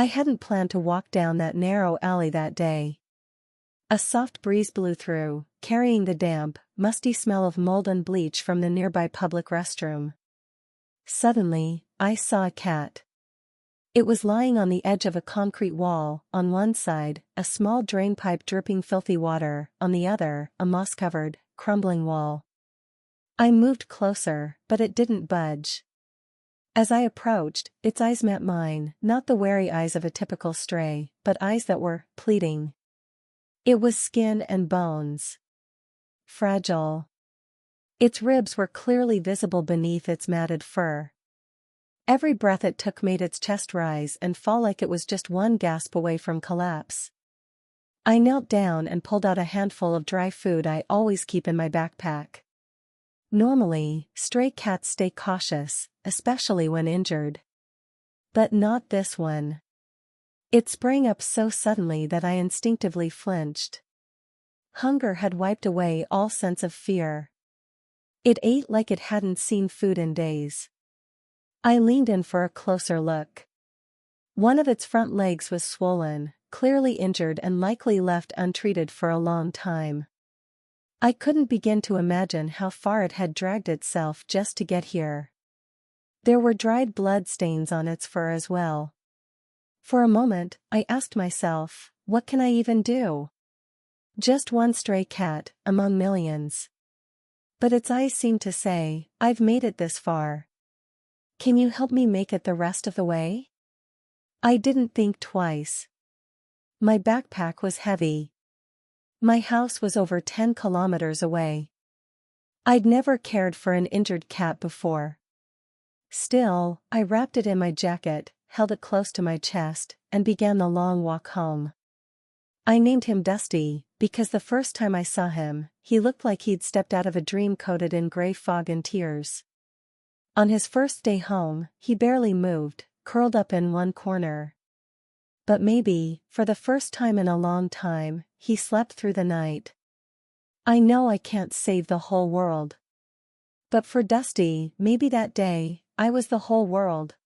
I hadn't planned to walk down that narrow alley that day. A soft breeze blew through, carrying the damp, musty smell of mold and bleach from the nearby public restroom. Suddenly, I saw a cat. It was lying on the edge of a concrete wall, on one side, a small drainpipe dripping filthy water, on the other, a moss-covered, crumbling wall. I moved closer, but it didn't budge. As I approached, its eyes met mine, not the wary eyes of a typical stray, but eyes that were pleading. It was skin and bones. Fragile. Its ribs were clearly visible beneath its matted fur. Every breath it took made its chest rise and fall like it was just one gasp away from collapse. I knelt down and pulled out a handful of dry food I always keep in my backpack. Normally, stray cats stay cautious, especially when injured. But not this one. It sprang up so suddenly that I instinctively flinched. Hunger had wiped away all sense of fear. It ate like it hadn't seen food in days. I leaned in for a closer look. One of its front legs was swollen, clearly injured and likely left untreated for a long time. I couldn't begin to imagine how far it had dragged itself just to get here. There were dried blood stains on its fur as well. For a moment, I asked myself, what can I even do? Just one stray cat, among millions. But its eyes seemed to say, I've made it this far. Can you help me make it the rest of the way? I didn't think twice. My backpack was heavy. My house was over 10 kilometers away. I'd never cared for an injured cat before. Still, I wrapped it in my jacket, held it close to my chest, and began the long walk home. I named him Dusty, because the first time I saw him, he looked like he'd stepped out of a dream coated in gray fog and tears. On his first day home, he barely moved, curled up in one corner. But maybe, for the first time in a long time, he slept through the night. I know I can't save the whole world. But for Dusty, maybe that day, I was the whole world.